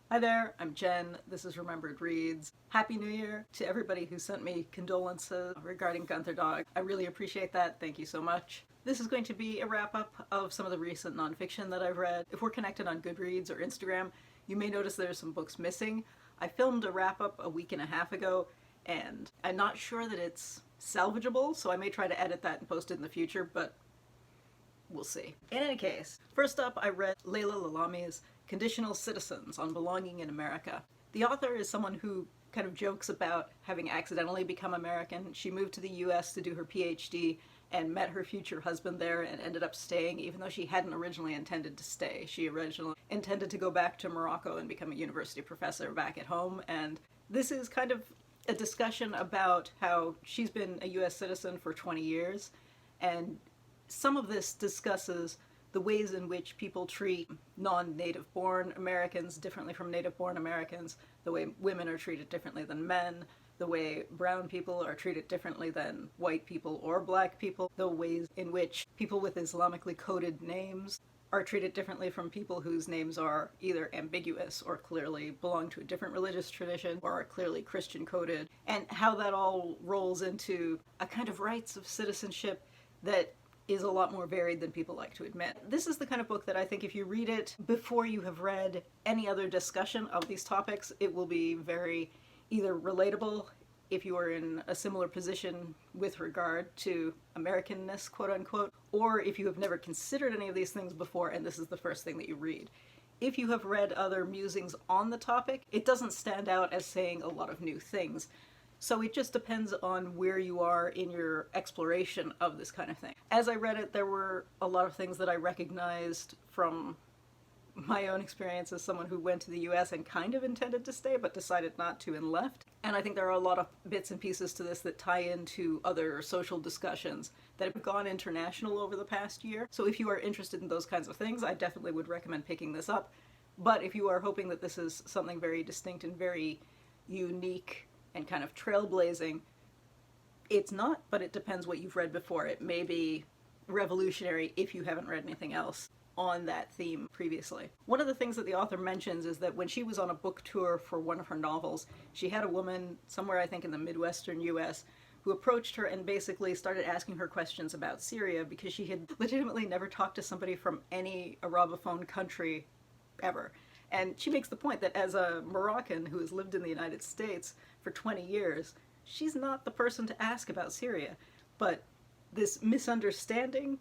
Hi there, I'm Jen. This is Remembered Reads. Happy New Year to everybody who sent me condolences regarding Gunther Dog. I really appreciate that. Thank you so much. This is going to be a wrap-up of some of the recent nonfiction that I've read. If we're connected on Goodreads or Instagram, you may notice there's some books missing. I filmed a wrap-up a week and a half ago, and I'm not sure that it's salvageable, so I may try to edit that and post it in the future, but we'll see. In any case, first up I read Laila Lalami's Conditional Citizens on Belonging in America. The author is someone who kind of jokes about having accidentally become American. She moved to the US to do her PhD and met her future husband there and ended up staying even though she hadn't originally intended to stay. She originally intended to go back to Morocco and become a university professor back at home, and this is kind of a discussion about how she's been a US citizen for 20 years, and some of this discusses the ways in which people treat non-native born Americans differently from native born Americans, the way women are treated differently than men, the way brown people are treated differently than white people or black people, the ways in which people with Islamically coded names are treated differently from people whose names are either ambiguous or clearly belong to a different religious tradition or are clearly Christian coded, and how that all rolls into a kind of rights of citizenship that is a lot more varied than people like to admit. This is the kind of book that I think if you read it before you have read any other discussion of these topics, it will be very either relatable if you are in a similar position with regard to Americanness, quote unquote, or if you have never considered any of these things before and this is the first thing that you read. If you have read other musings on the topic, it doesn't stand out as saying a lot of new things. So it just depends on where you are in your exploration of this kind of thing. As I read it, there were a lot of things that I recognized from my own experience as someone who went to the US and kind of intended to stay but decided not to and left. And I think there are a lot of bits and pieces to this that tie into other social discussions that have gone international over the past year. So if you are interested in those kinds of things, I definitely would recommend picking this up. But if you are hoping that this is something very distinct and very unique and kind of trailblazing, it's not, but it depends what you've read before. It may be revolutionary if you haven't read anything else on that theme previously. One of the things that the author mentions is that when she was on a book tour for one of her novels, she had a woman somewhere, I think in the Midwestern US, who approached her and basically started asking her questions about Syria because she had legitimately never talked to somebody from any Arabophone country ever. And she makes the point that as a Moroccan who has lived in the United States for 20 years, she's not the person to ask about Syria. But this misunderstanding,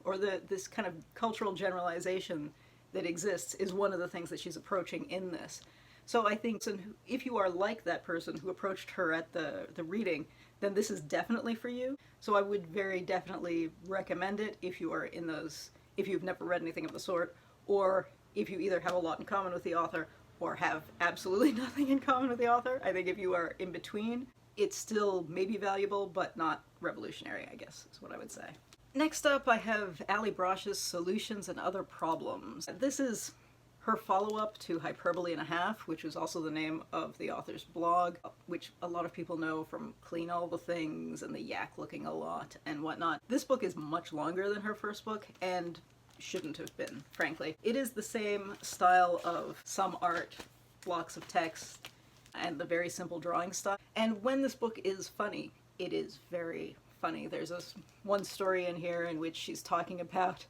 or this kind of cultural generalization that exists, is one of the things that she's approaching in this. So I think if you are like that person who approached her at the reading, then this is definitely for you. So I would very definitely recommend it if you are in those, if you've never read anything of the sort, or if you either have a lot in common with the author or have absolutely nothing in common with the author. I think if you are in between, it's still maybe valuable, but not revolutionary, I guess is what I would say. Next up, I have Allie Brosh's Solutions and Other Problems. This is her follow-up to Hyperbole and a Half, which is also the name of the author's blog, which a lot of people know from Clean All the Things and the Yak Looking a Lot and whatnot. This book is much longer than her first book, and shouldn't have been, frankly. It is the same style of some art, blocks of text, and the very simple drawing style. And when this book is funny, it is very funny. There's this one story in here in which she's talking about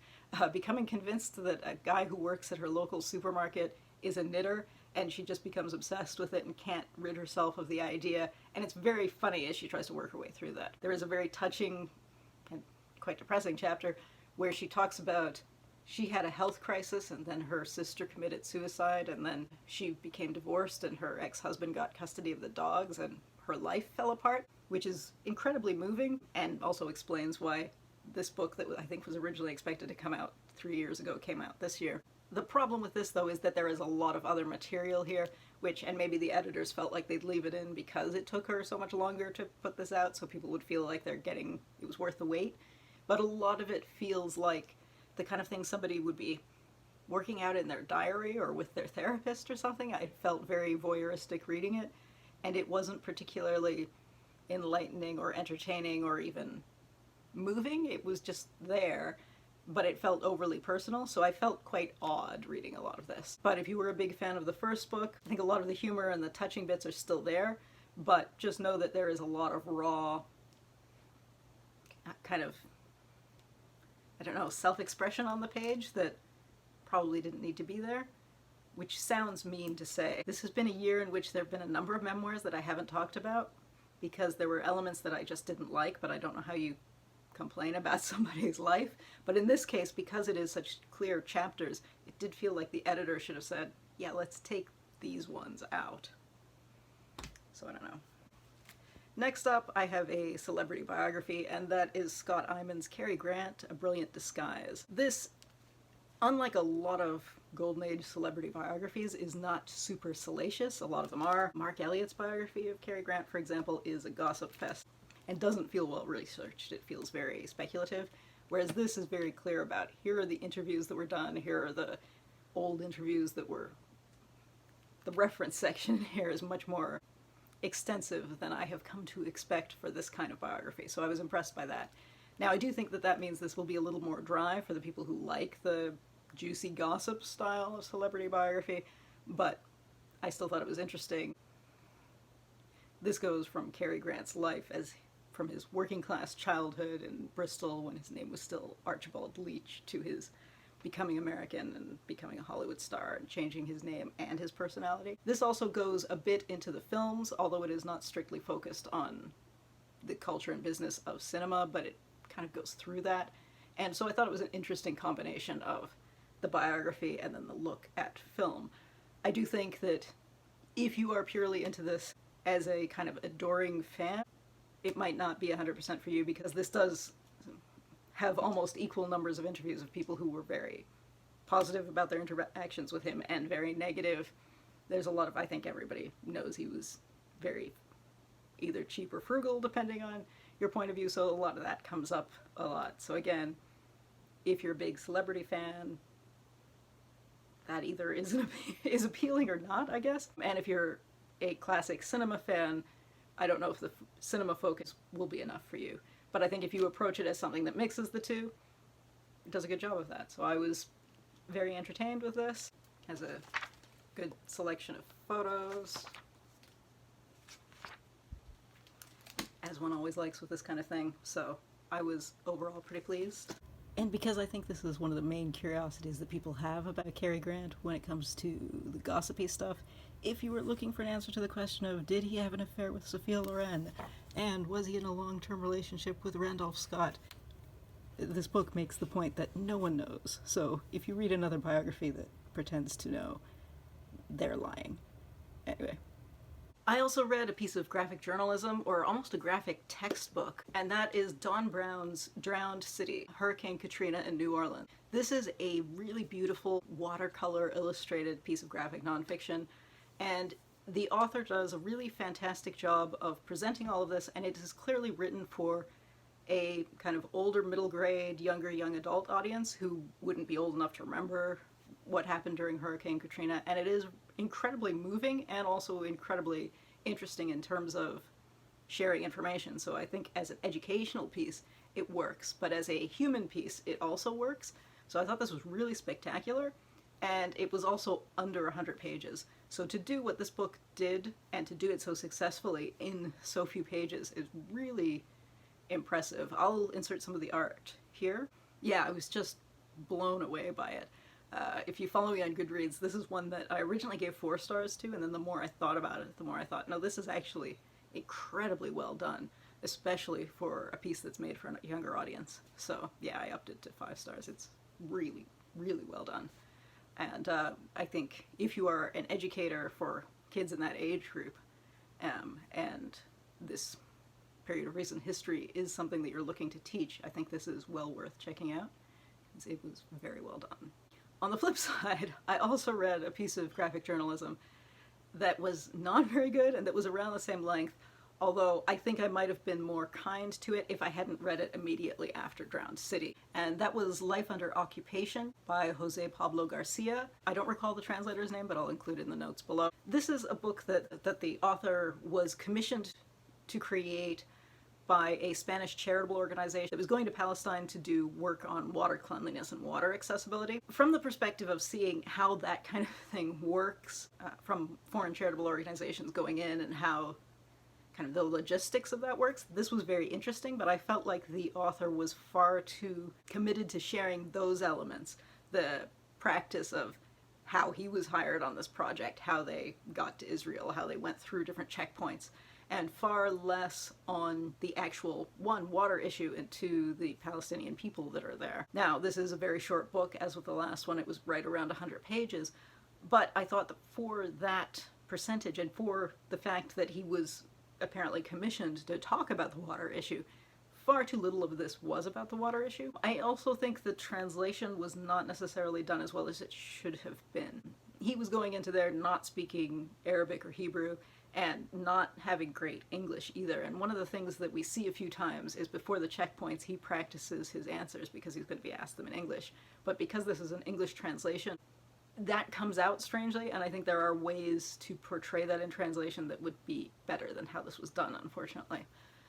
becoming convinced that a guy who works at her local supermarket is a knitter, and she just becomes obsessed with it and can't rid herself of the idea. And it's very funny as she tries to work her way through that. There is a very touching and quite depressing chapter where she talks about she had a health crisis and then her sister committed suicide and then she became divorced and her ex-husband got custody of the dogs and her life fell apart, which is incredibly moving and also explains why this book that I think was originally expected to come out 3 years ago came out this year. The problem with this though is that there is a lot of other material here, which, and maybe the editors felt like they'd leave it in because it took her so much longer to put this out so people would feel like it was worth the wait. But a lot of it feels like the kind of thing somebody would be working out in their diary or with their therapist or something. I felt very voyeuristic reading it, and it wasn't particularly enlightening or entertaining or even moving. It was just there, but it felt overly personal, so I felt quite odd reading a lot of this. But if you were a big fan of the first book, I think a lot of the humor and the touching bits are still there, but just know that there is a lot of raw, kind of, I don't know, self-expression on the page that probably didn't need to be there, which sounds mean to say. This has been a year in which there have been a number of memoirs that I haven't talked about because there were elements that I just didn't like, but I don't know how you complain about somebody's life. But in this case, because it is such clear chapters, it did feel like the editor should have said, yeah, let's take these ones out. So I don't know. Next up, I have a celebrity biography, and that is Scott Eyman's Cary Grant, A Brilliant Disguise. This, unlike a lot of Golden Age celebrity biographies, is not super salacious. A lot of them are. Mark Elliott's biography of Cary Grant, for example, is a gossip fest and doesn't feel well researched. It feels very speculative, whereas this is very clear about, here are the interviews that were done, here are the old interviews that were... The reference section here is much more extensive than I have come to expect for this kind of biography, so I was impressed by that. Now, I do think that that means this will be a little more dry for the people who like the juicy gossip style of celebrity biography, but I still thought it was interesting. This goes from Cary Grant's life as from his working class childhood in Bristol when his name was still Archibald Leach to his becoming American and becoming a Hollywood star and changing his name and his personality. This also goes a bit into the films, although it is not strictly focused on the culture and business of cinema, but it kind of goes through that. And so I thought it was an interesting combination of the biography and then the look at film. I do think that if you are purely into this as a kind of adoring fan, it might not be 100% for you, because this does have almost equal numbers of interviews of people who were very positive about their interactions with him and very negative. There's a lot of, I think everybody knows he was very either cheap or frugal, depending on your point of view, so a lot of that comes up a lot. So again, if you're a big celebrity fan, that either is appealing or not, I guess. And if you're a classic cinema fan, I don't know if the cinema focus will be enough for you. But I think if you approach it as something that mixes the two, it does a good job of that. So I was very entertained with this. Has a good selection of photos, as one always likes with this kind of thing. So I was overall pretty pleased. And because I think this is one of the main curiosities that people have about Cary Grant when it comes to the gossipy stuff, if you were looking for an answer to the question of did he have an affair with Sophia Loren, and was he in a long-term relationship with Randolph Scott, this book makes the point that no one knows. So if you read another biography that pretends to know, they're lying. Anyway. I also read a piece of graphic journalism, or almost a graphic textbook, and that is Don Brown's Drowned City, Hurricane Katrina in New Orleans. This is a really beautiful watercolor illustrated piece of graphic nonfiction, and the author does a really fantastic job of presenting all of this, and it is clearly written for a kind of older middle grade, younger young adult audience who wouldn't be old enough to remember what happened during Hurricane Katrina, and it is incredibly moving and also incredibly interesting in terms of sharing information. So I think as an educational piece it works, but as a human piece it also works. So I thought this was really spectacular, and it was also under 100 pages. So to do what this book did and to do it so successfully in so few pages is really impressive. I'll insert some of the art here. Yeah, I was just blown away by it. If you follow me on Goodreads, this is one that I originally gave 4 stars to, and then the more I thought about it, the more I thought, no, this is actually incredibly well done, especially for a piece that's made for a younger audience. So yeah, I upped it to 5 stars. It's really, really well done. And I think if you are an educator for kids in that age group, and this period of recent history is something that you're looking to teach, I think this is well worth checking out, because it was very well done. On the flip side, I also read a piece of graphic journalism that was not very good and that was around the same length, although I think I might have been more kind to it if I hadn't read it immediately after Drowned City. And that was Life Under Occupation by José Pablo García. I don't recall the translator's name, but I'll include it in the notes below. This is a book that the author was commissioned to create by a Spanish charitable organization that was going to Palestine to do work on water cleanliness and water accessibility. From the perspective of seeing how that kind of thing works from foreign charitable organizations going in and how kind of the logistics of that works, this was very interesting, but I felt like the author was far too committed to sharing those elements, the practice of how he was hired on this project, how they got to Israel, how they went through different checkpoints, and far less on the actual, one, water issue, and two, the Palestinian people that are there. Now, this is a very short book, as with the last one, it was right around 100 pages, but I thought that for that percentage, and for the fact that he was apparently commissioned to talk about the water issue, far too little of this was about the water issue. I also think the translation was not necessarily done as well as it should have been. He was going into there not speaking Arabic or Hebrew and not having great English either. And one of the things that we see a few times is before the checkpoints he practices his answers because he's going to be asked them in English. But because this is an English translation, that comes out strangely, and I think there are ways to portray that in translation that would be better than how this was done, unfortunately.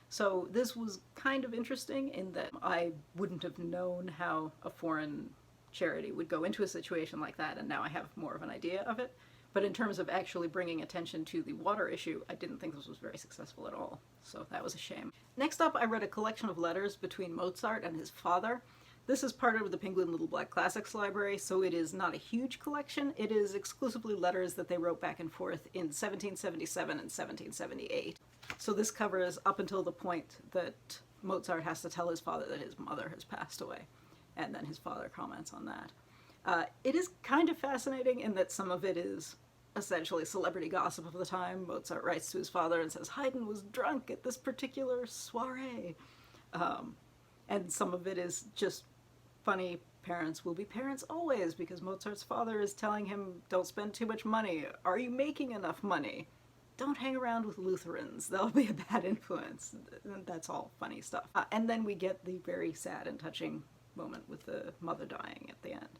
So this was kind of interesting in that I wouldn't have known how a foreign charity would go into a situation like that, and now I have more of an idea of it. But in terms of actually bringing attention to the water issue, I didn't think this was very successful at all. So that was a shame. Next up, I read a collection of letters between Mozart and his father. This is part of the Penguin Little Black Classics library, so it is not a huge collection. It is exclusively letters that they wrote back and forth in 1777 and 1778. So this covers up until the point that Mozart has to tell his father that his mother has passed away, and then his father comments on that. It is kind of fascinating in that some of it is essentially celebrity gossip of the time. Mozart writes to his father and says Haydn was drunk at this particular soiree. And some of it is just funny, parents will be parents always, because Mozart's father is telling him, don't spend too much money. Are you making enough money? Don't hang around with Lutherans. They'll be a bad influence. That's all funny stuff. And then we get the very sad and touching moment with the mother dying at the end.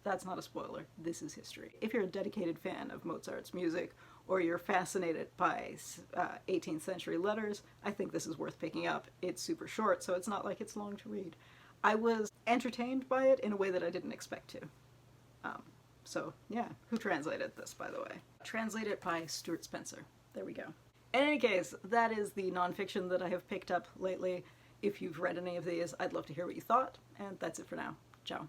That's not a spoiler. This is history. If you're a dedicated fan of Mozart's music, or you're fascinated by 18th century letters, I think this is worth picking up. It's super short, so it's not like it's long to read. I was entertained by it in a way that I didn't expect to. So yeah, who translated this, by the way? Translated by Stewart Spencer. There we go. In any case, that is the nonfiction that I have picked up lately. If you've read any of these, I'd love to hear what you thought, and that's it for now. Ciao.